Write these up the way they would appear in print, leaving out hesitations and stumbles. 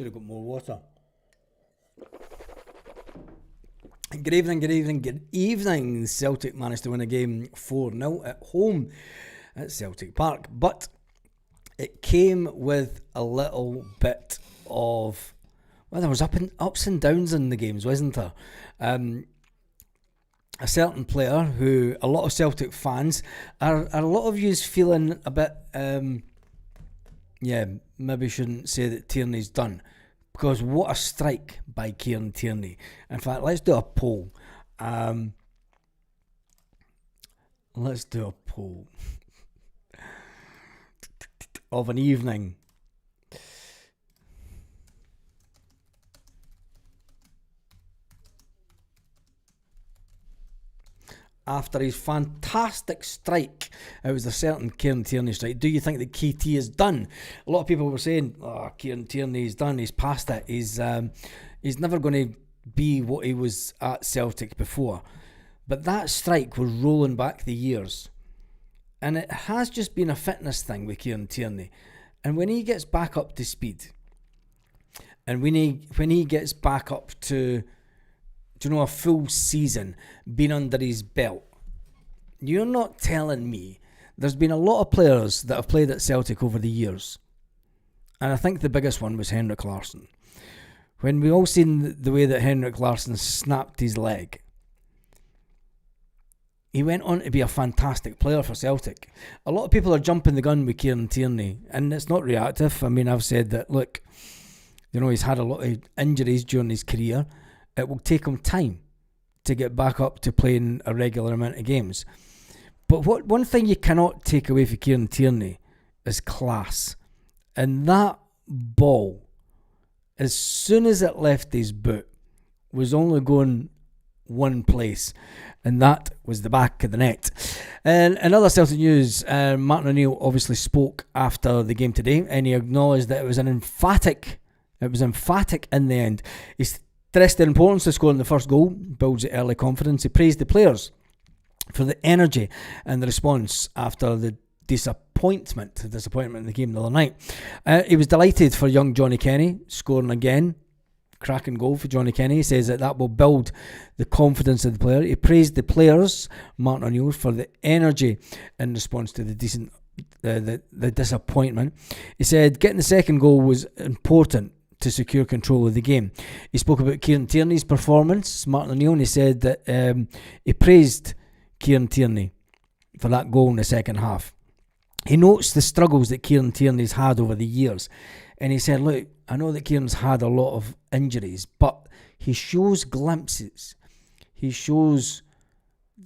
Should have got more water. Good evening. Celtic managed to win a game 4-0 at home at Celtic Park, but it came with a little bit of, well, there was ups and downs in the games, wasn't there? A certain player who a lot of Celtic fans are a lot of yous feeling a bit, maybe shouldn't say that Tierney's done, because what a strike by Kieran Tierney. In fact, let's do a poll. Of an evening. After his fantastic strike, it was a certain Kieran Tierney strike. Do you think that KT is done? A lot of people were saying, Kieran Tierney is done, he's past it, he's never going to be what he was at Celtic before. But that strike was rolling back the years. And it has just been a fitness thing with Kieran Tierney. And when he gets back up to speed, and when he gets back up to a full season being under his belt, you're not telling me there's been a lot of players that have played at Celtic over the years. And I think the biggest one was Henrik Larsson. When we all seen the way that Henrik Larsson snapped his leg, he went on to be a fantastic player for Celtic. A lot of people are jumping the gun with Kieran Tierney, and it's not reactive. I mean, I've said that, look, he's had a lot of injuries during his career. It will take him time to get back up to playing a regular amount of games. But one thing you cannot take away from Kieran Tierney is class. And that ball, as soon as it left his boot, was only going one place, and that was the back of the net. And in other Celtic news, Martin O'Neill obviously spoke after the game today, and he acknowledged that it was emphatic in the end. He stressed the importance of scoring the first goal, builds the early confidence. He praised the players for the energy and the response after the disappointment in the game the other night. He was delighted for young Johnny Kenny scoring again. Cracking goal for Johnny Kenny. He says that will build the confidence of the player. He praised the players, Martin O'Neill, for the energy in response to the disappointment. He said getting the second goal was important to secure control of the game. He spoke about Kieran Tierney's performance, Martin O'Neill, and he said that he praised Kieran Tierney for that goal in the second half. He notes the struggles that Kieran Tierney's had over the years, and he said, look, I know that Kieran's had a lot of injuries, but he shows glimpses. He shows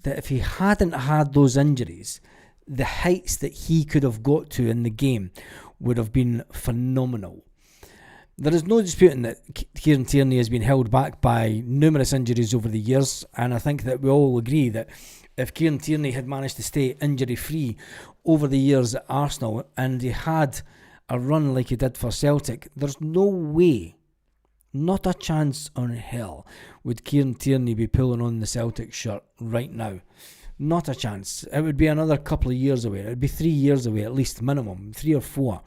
that if he hadn't had those injuries, the heights that he could have got to in the game would have been phenomenal. There is no disputing that Kieran Tierney has been held back by numerous injuries over the years, and I think that we all agree that if Kieran Tierney had managed to stay injury-free over the years at Arsenal, and he had a run like he did for Celtic, there's no way, not a chance on hell, would Kieran Tierney be pulling on the Celtic shirt right now. Not a chance. It would be another couple of years away. It would be 3 years away at least, minimum, 3 or 4.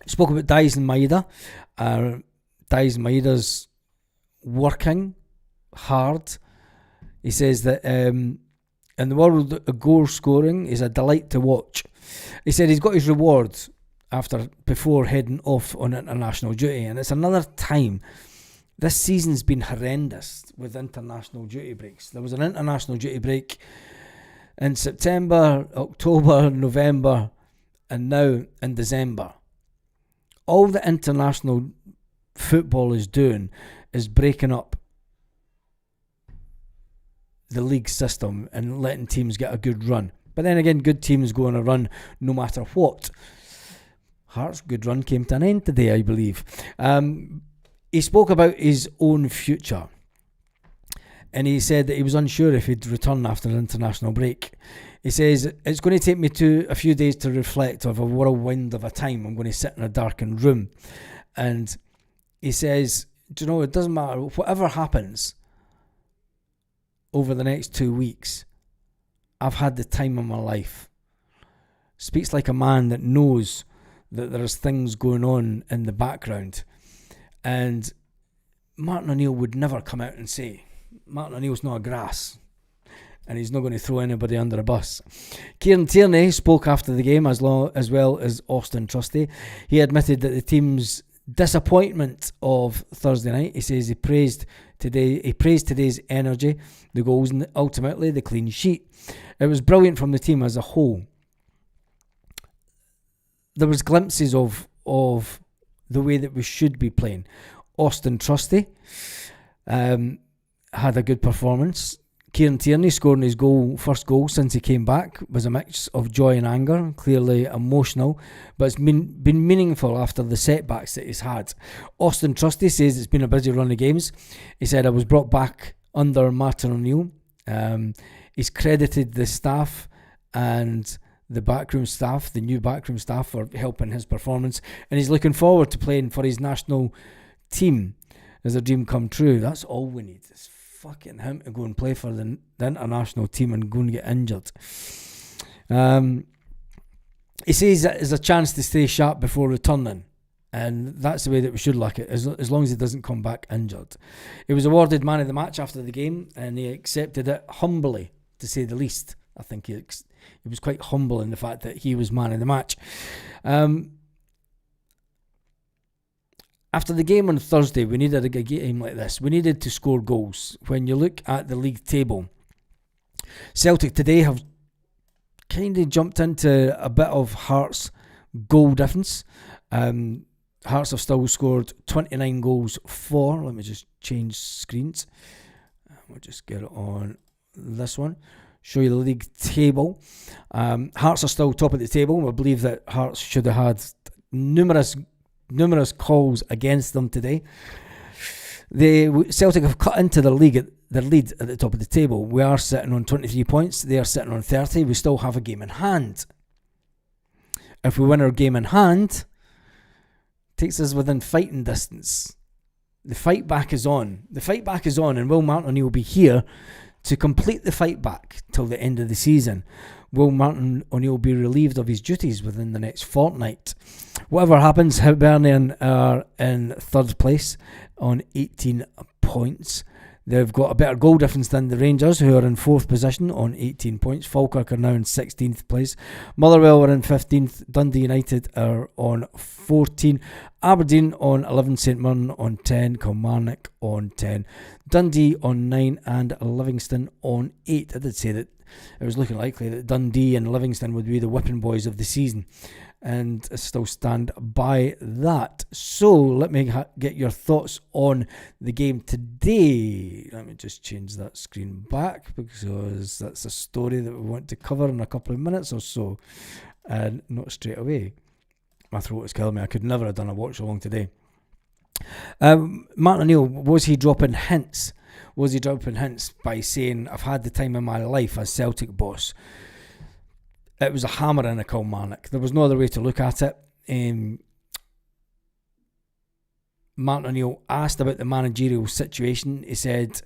Spoke about Daizen Maeda. Daizen Maeda's working hard. He says that in the world of goal scoring is a delight to watch. He said he's got his reward before heading off on international duty, and it's another time. This season's been horrendous with international duty breaks. There was an international duty break in September, October, November, and now in December. All the international football is doing is breaking up the league system and letting teams get a good run. But then again, good teams go on a run no matter what. Hearts' good run came to an end today, I believe. He spoke about his own future. And he said that he was unsure if he'd return after an international break. He says, it's going to take me a few days to reflect of a whirlwind of a time. I'm going to sit in a darkened room. And he says, it doesn't matter. Whatever happens over the next 2 weeks, I've had the time of my life. Speaks like a man that knows that there's things going on in the background. And Martin O'Neill would never come out and say, Martin O'Neill's not a grass, and he's not going to throw anybody under a bus. Kieran Tierney spoke after the game as well as Austin Trusty. He admitted that the team's disappointment of Thursday night. He says he praised today's energy, the goals, and ultimately the clean sheet. It was brilliant from the team as a whole. There was glimpses of the way that we should be playing. Austin Trusty had a good performance. Kieran Tierney scoring his first goal since he came back was a mix of joy and anger, clearly emotional, but it's been meaningful after the setbacks that he's had. Austin Trusty says it's been a busy run of games. He said, I was brought back under Martin O'Neill. He's credited the staff and the backroom staff, the new backroom staff, for helping his performance, and he's looking forward to playing for his national team as a dream come true. That's all we need. It's fucking him to go and play for the international team and go and get injured. He says that is a chance to stay sharp before returning, and that's the way that we should look at it, as long as he doesn't come back injured. He was awarded man of the match after the game, and he accepted it humbly, to say the least. I think he was quite humble in the fact that he was man of the match. After the game on Thursday, we needed a game like this. We needed to score goals. When you look at the league table, Celtic today have kind of jumped into a bit of Hearts' goal difference. Hearts have still scored 29 goals for. Let me just change screens. We'll just get it on this one. Show you the league table. Hearts are still top of the table. I believe that Hearts should have had numerous calls against them today. Celtic have cut into their lead at the top of the table. We are sitting on 23 points. They are sitting on 30. We still have a game in hand. If we win our game in hand, it takes us within fighting distance. The fight back is on. And Will Martin O'Neill will be here to complete the fight back till the end of the season. Will Martin O'Neill be relieved of his duties within the next fortnight? Whatever happens, Hibernian are in third place on 18 points. They've got a better goal difference than the Rangers, who are in fourth position on 18 points. Falkirk are now in 16th place. Motherwell are in 15th. Dundee United are on 14. Aberdeen on 11. St Mirren on 10. Kilmarnock on 10. Dundee on 9. And Livingston on 8. I did say that it was looking likely that Dundee and Livingston would be the whipping boys of the season, and I still stand by that. So let me get your thoughts on the game today. Let me just change that screen back, because that's a story that we want to cover in a couple of minutes or so, and not straight away. My throat is killing me. I could never have done a watch along today. Martin O'Neill, was he dropping hints? Was he dropping hints by saying, I've had the time of my life as Celtic boss? It was a hammer in a Kilmarnock. There was no other way to look at it. Martin O'Neill asked about the managerial situation. He said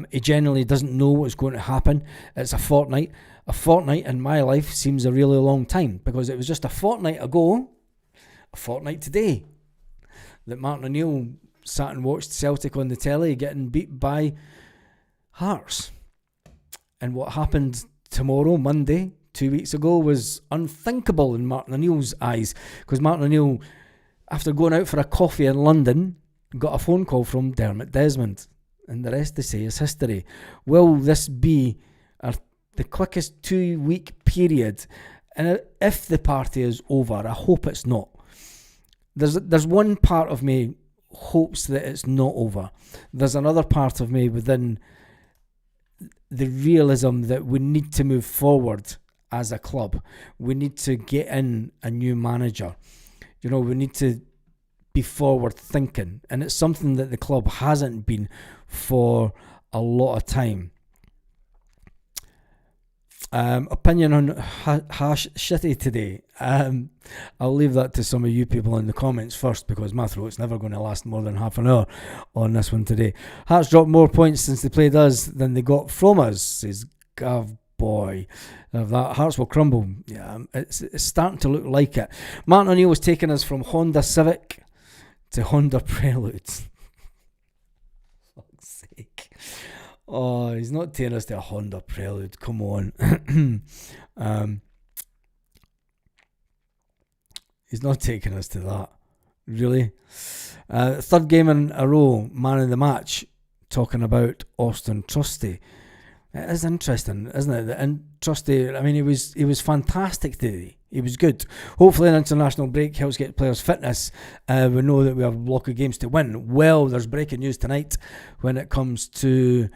he generally doesn't know what's going to happen. It's a fortnight. A fortnight in my life seems a really long time, because it was just a fortnight ago, a fortnight today, that Martin O'Neill sat and watched Celtic on the telly getting beat by Hearts. And what happened tomorrow, Monday, 2 weeks ago, was unthinkable in Martin O'Neill's eyes, because Martin O'Neill, after going out for a coffee in London, got a phone call from Dermot Desmond, and the rest, they say, is history. Will this be the quickest 2 week period? And if the party is over, I hope it's not. There's one part of me hopes that it's not over. There's another part of me within the realism that we need to move forward as a club. We need to get in a new manager. We need to be forward thinking, and it's something that the club hasn't been for a lot of time. Opinion on Hash Shitty today. I'll leave that to some of you people in the comments first, because my throat's never going to last more than half an hour on this one today. Hearts dropped more points since they played us than they got from us, says Gav boy, if that hearts will crumble. Yeah, it's starting to look like it. Martin O'Neill was taking us from Honda Civic to Honda Prelude. Fuck's sake. Oh, he's not taking us to a Honda Prelude. Come on. He's not taking us to that. Really? Third game in a row, man of the match, talking about Austin Trusty. It is interesting, isn't it? And Trusty, I mean, he was fantastic today. He was good. Hopefully an international break helps get players' fitness. We know that we have a block of games to win. Well, there's breaking news tonight when it comes to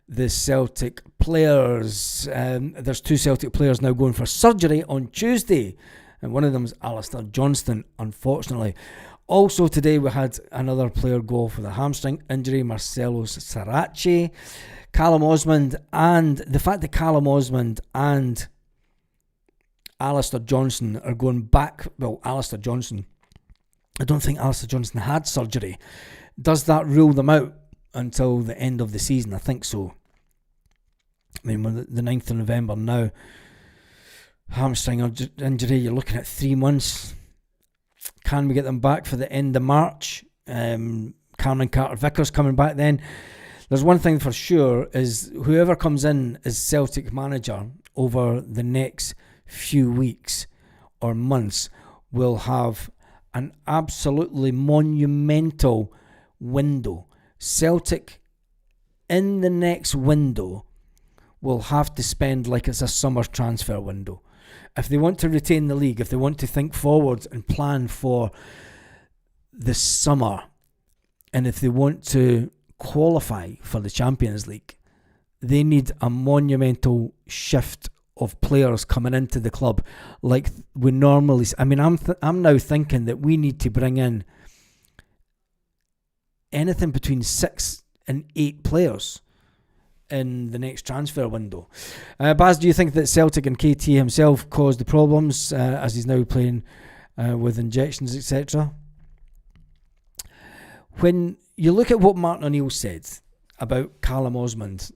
the Celtic players. There's 2 Celtic players now going for surgery on Tuesday. And one of them is Alistair Johnston, unfortunately. Also today we had another player go off with a hamstring injury, Marcelo Sarachi. Callum Osmond, and the fact that Callum Osmond and Alistair Johnston are going back, well, Alistair Johnston, I don't think Alistair Johnston had surgery. Does that rule them out until the end of the season? I think so. I mean, we're the 9th of November now. Hamstring injury, you're looking at 3 months. Can we get them back for the end of March? Cameron Carter-Vickers coming back then. There's one thing for sure, is whoever comes in as Celtic manager over the next few weeks or months will have an absolutely monumental window. Celtic in the next window will have to spend like it's a summer transfer window. If they want to retain the league, if they want to think forward and plan for the summer, and if they want to qualify for the Champions League, they need a monumental shift of players coming into the club like we normally. I mean, I'm now thinking that we need to bring in anything between 6 and 8 players in the next transfer window. Baz, do you think that Celtic and KT himself caused the problems as he's now playing with injections, etc.? When you look at what Martin O'Neill said about Callum Osmond,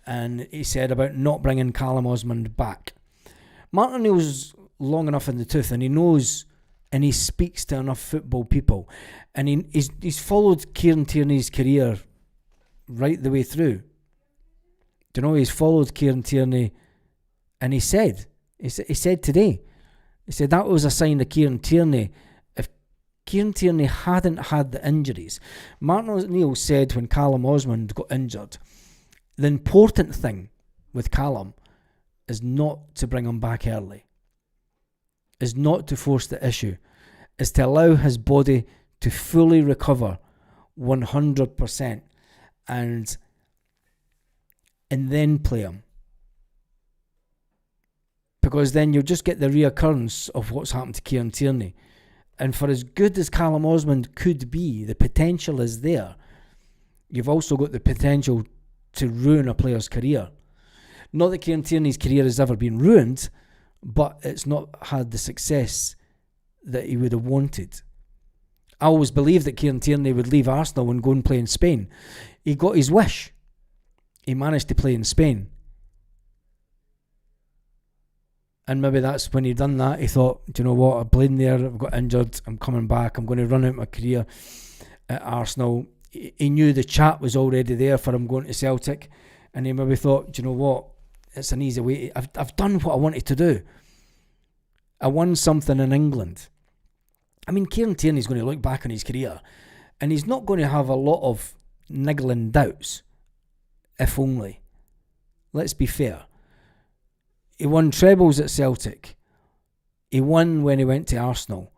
and he said about not bringing Callum Osmond back, Martin O'Neill's long enough in the tooth, and he knows and he speaks to enough football people, and he's followed Kieran Tierney's career right the way through. Do you know, he's followed Kieran Tierney, and he said today, he said that was a sign of Kieran Tierney. If Kieran Tierney hadn't had the injuries, Martin O'Neill said when Callum Osmond got injured, the important thing with Callum is not to bring him back early, is not to force the issue, is to allow his body to fully recover 100% and then play him. Because then you'll just get the reoccurrence of what's happened to Kieran Tierney. And for as good as Callum Osmond could be, the potential is there. You've also got the potential to ruin a player's career. Not that Kieran Tierney's career has ever been ruined, but it's not had the success that he would have wanted. I always believed that Kieran Tierney would leave Arsenal and go and play in Spain. He got his wish. He managed to play in Spain. And maybe that's when he done that, he thought, do you know what, I've played there, I've got injured, I'm coming back, I'm going to run out my career at Arsenal. He knew the chat was already there for him going to Celtic, and he maybe thought, do you know what, it's an easy way. I've done what I wanted to do. I won something in England. I mean, Kieran Tierney's going to look back on his career, and he's not going to have a lot of niggling doubts. If only. Let's be fair. He won trebles at Celtic. He won when he went to Arsenal.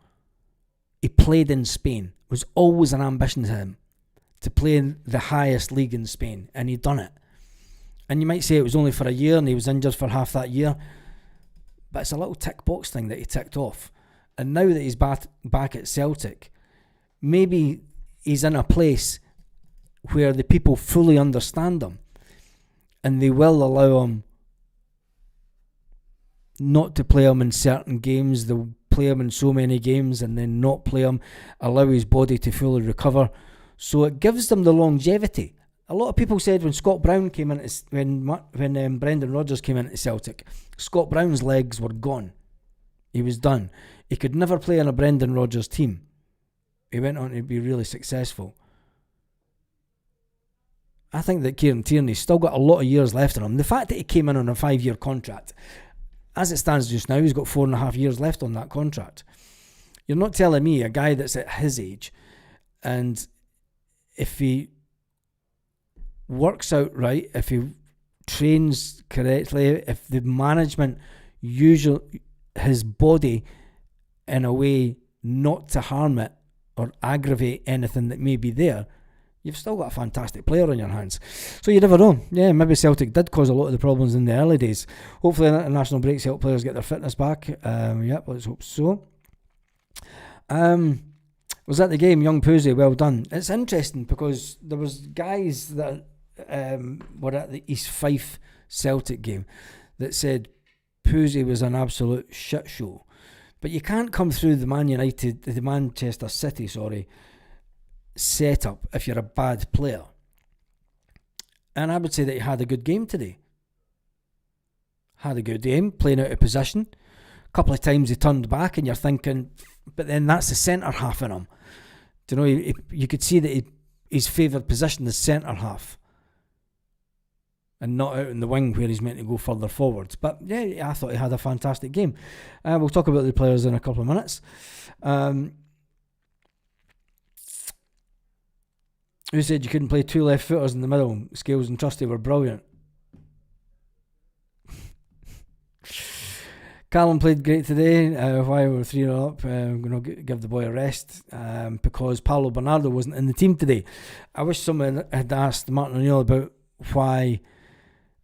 He played in Spain. It was always an ambition to him to play in the highest league in Spain, and he'd done it. And you might say it was only for a year and he was injured for half that year, but it's a little tick box thing that he ticked off. And now that he's back at Celtic, maybe he's in a place where the people fully understand him, and they will allow him not to play him in certain games. They'll play him in so many games and then not play him, allow his body to fully recover. So it gives them the longevity. A lot of people said when Scott Brown came in, when Brendan Rodgers came into Celtic, Scott Brown's legs were gone. He was done. He could never play on a Brendan Rodgers team. He went on to be really successful. I think that Kieran Tierney's still got a lot of years left in him. The fact that he came in on a 5-year contract, as it stands just now, he's got 4.5 years left on that contract. You're not telling me a guy that's at his age, and if he works out right, if he trains correctly, if the management uses his body in a way not to harm it or aggravate anything that may be there, you've still got a fantastic player on your hands. So you never know. Yeah, maybe Celtic did cause a lot of the problems in the early days. Hopefully international breaks help players get their fitness back. Let's hope so. Was that the game? Young Poosie, well done. It's interesting because there was guys that were at the East Fife Celtic game that said Poosie was an absolute shit show. But you can't come through the Manchester City, setup if you're a bad player. And I would say that he had a good game today. Had a good game, playing out of position. A couple of times he turned back and you're thinking, but then that's the centre half in him. Do you know, you could see that his favoured position is centre half and not out in the wing where he's meant to go further forwards. But yeah, I thought he had a fantastic game. We'll talk about the players in a couple of minutes. Who said you couldn't play two left footers in the middle? Scales and Trusty were brilliant. Callum played great today. Why we're 3-0 up? I'm going to give the boy a rest because Paulo Bernardo wasn't in the team today. I wish someone had asked Martin O'Neill about why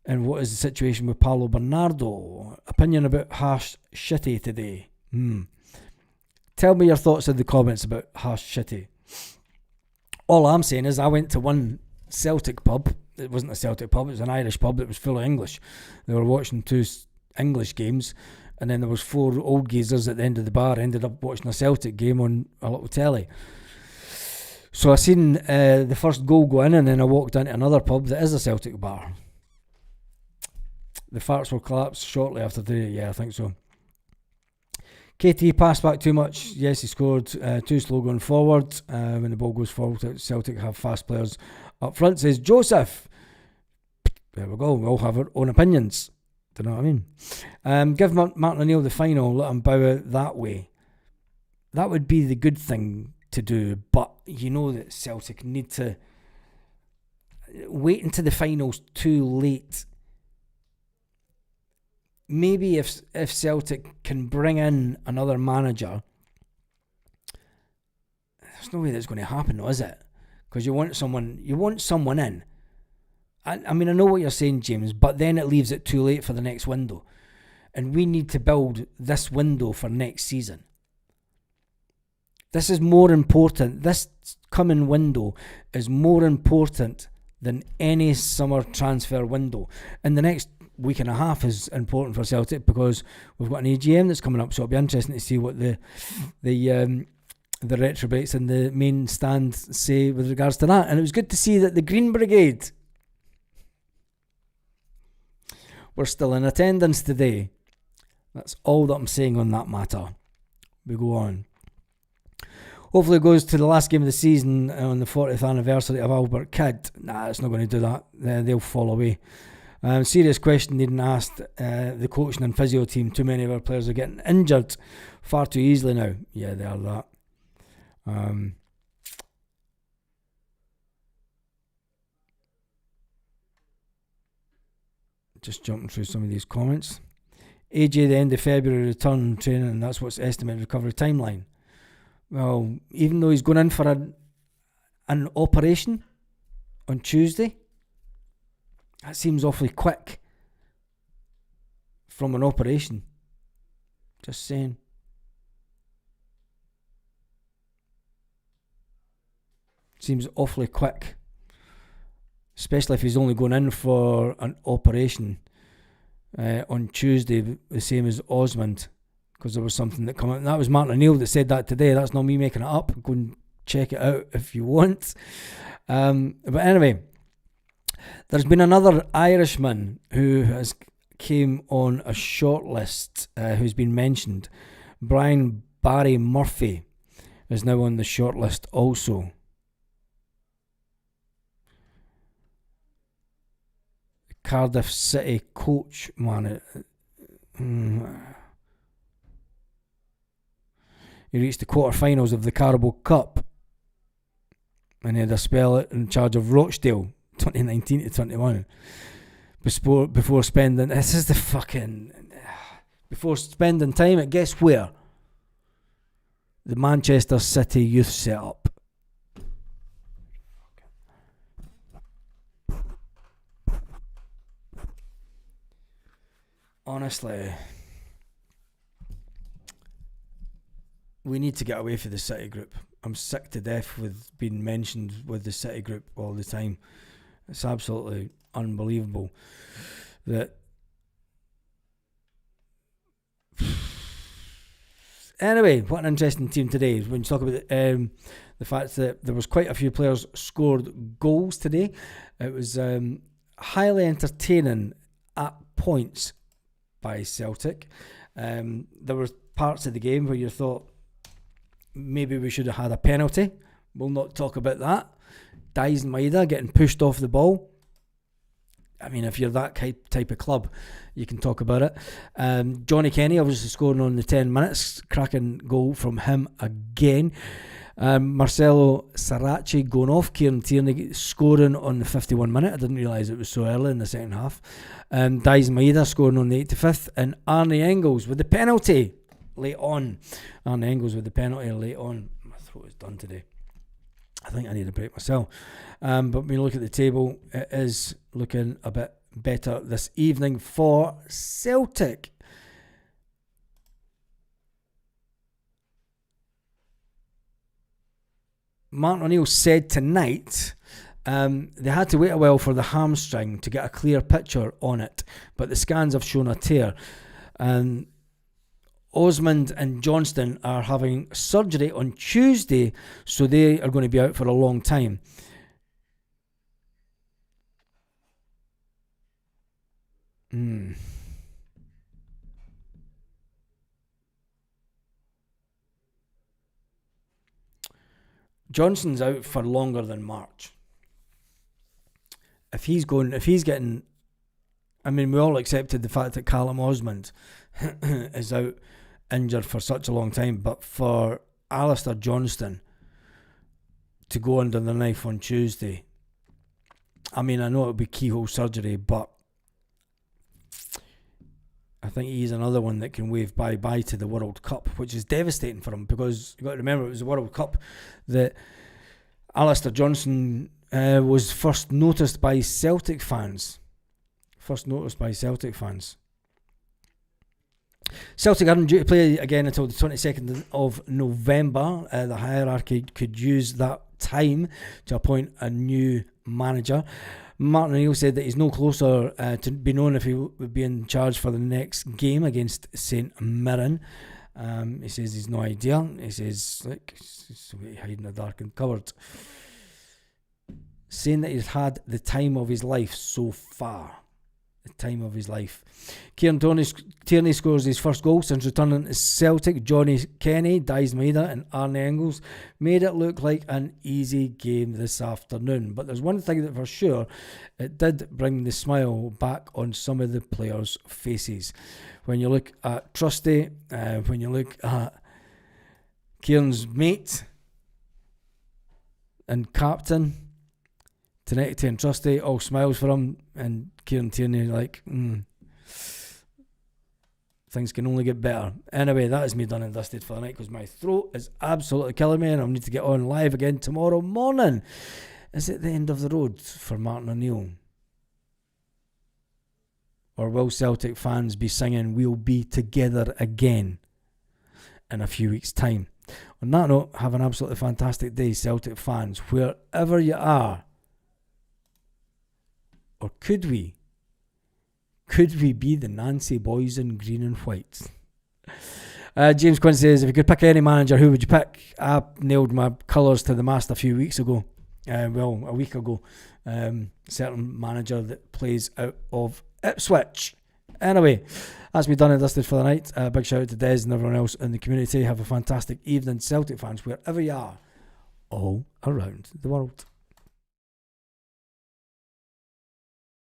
and what is the situation with Paulo Bernardo. Opinion about Harsh Shitty today. Tell me your thoughts in the comments about Harsh Shitty. All I'm saying is I went to one Celtic pub. It wasn't a Celtic pub, it was an Irish pub that was full of English. They were watching 2 English games, and then there was 4 old geezers at the end of the bar ended up watching a Celtic game on a little telly. So I seen the first goal go in, and then I walked into another pub that is a Celtic bar. The farts will collapse shortly after today. Yeah, I think so. KT passed back too much. Yes, he scored. Too slow going forward. When the ball goes forward, Celtic have fast players up front, says Joseph. There we go. We all have our own opinions. Do you know what I mean? Give Martin O'Neill the final. Let him bow out that way. That would be the good thing to do. But you know that Celtic need to wait until the finals too late. Maybe if Celtic can bring in another manager, there's no way that's going to happen, though, is it? Because you want someone in. I mean, I know what you're saying, James, but then it leaves it too late for the next window. And we need to build this window for next season. This is more important. This coming window is more important than any summer transfer window. And the next week and a half is important for Celtic because we've got an AGM that's coming up, so it'll be interesting to see what the retrobates and the main stand say with regards to that. And it was good to see that the Green Brigade were still in attendance today. That's all that I'm saying on that matter. We go on. Hopefully it goes to the last game of the season on the 40th anniversary of Albert Kidd. Nah, it's not going to do that. They'll fall away. Serious question needing asked. The coaching and physio team, too many of our players are getting injured far too easily now. Yeah, they are that. Just jumping through some of these comments. AJ, the end of February return training, and that's what's estimated recovery timeline. Well, even though he's going in for an operation on Tuesday, that seems awfully quick from an operation. Just saying. Seems awfully quick. Especially if he's only going in for an operation on Tuesday, the same as Osmond. Because there was something that came out. And that was Martin O'Neill that said that today. That's not me making it up. Go and check it out if you want. But anyway, There's been another Irishman who has came on a short list, who's been mentioned. Brian Barry Murphy is now on the short list also. Cardiff City coach, man. He reached the quarterfinals of the Carabao Cup, and he had a spell in charge of Rochdale, 2019 to 21. Before spending, this is the fucking, before spending time at, guess where? The Manchester City youth setup. Honestly, we need to get away from the City group. I'm sick to death with being mentioned with the City group all the time. It's absolutely unbelievable that. Anyway, what an interesting team today. When you talk about the fact that there was quite a few players scored goals today, it was highly entertaining at points by Celtic. There were parts of the game where you thought maybe we should have had a penalty. We'll not talk about that. Dies Maida getting pushed off the ball. I mean, if you're that type of club, you can talk about it. Johnny Kenny obviously scoring on the 10 minutes. Cracking goal from him again. Marcelo Sarachi going off. Kieran Tierney scoring on the 51 minute. I didn't realise it was so early in the second half. Dies Maida scoring on the 85th. And Arne Engels with the penalty late on. Arne Engels with the penalty late on. My throat is done today. I think I need a break myself. But when you look at the table, it is looking a bit better this evening for Celtic. Martin O'Neill said tonight they had to wait a while for the hamstring to get a clear picture on it, but the scans have shown a tear. Osmond and Johnston are having surgery on Tuesday, so they are going to be out for a long time. Johnson's out for longer than March. If he's getting, I mean, we all accepted the fact that Callum Osmond is out injured for such a long time, but for Alistair Johnston to go under the knife on Tuesday, I mean, I know it'll be keyhole surgery, but I think he's another one that can wave bye-bye to the World Cup, which is devastating for him, because you've got to remember it was the World Cup that Alistair Johnston was first noticed by Celtic fans. Celtic aren't due to play again until the 22nd of November. The hierarchy could use that time to appoint a new manager. Martin O'Neill said that he's no closer to be known if he would be in charge for the next game against St Mirren. He says he's no idea. He says, like, he's hiding in the darkened cupboard. Saying that he's had the time of his life so far. The time of his life. Kieran Tierney scores his first goal since returning to Celtic. Johnny Kenny, Dies Maida and Arne Engels made it look like an easy game this afternoon. But there's one thing that for sure, it did bring the smile back on some of the players' faces. When you look at Trusty, when you look at Kieran's mate and captain, Tenecty and Trusty, all smiles for him, and Kieran Tierney like, things can only get better. Anyway, that is me done and dusted for the night, because my throat is absolutely killing me and I'll need to get on live again tomorrow morning. Is it the end of the road for Martin O'Neill? Or will Celtic fans be singing "We'll Be Together Again" in a few weeks' time? On that note, have an absolutely fantastic day, Celtic fans, wherever you are. Or could we be the Nancy boys in green and white? James Quinn says, if you could pick any manager, who would you pick? I nailed my colours to the mast a few weeks ago. well, a week ago. Certain manager that plays out of Ipswich. Anyway, that's me done and dusted for the night. Big shout out to Des and everyone else in the community. Have a fantastic evening, Celtic fans, wherever you are, all around the world.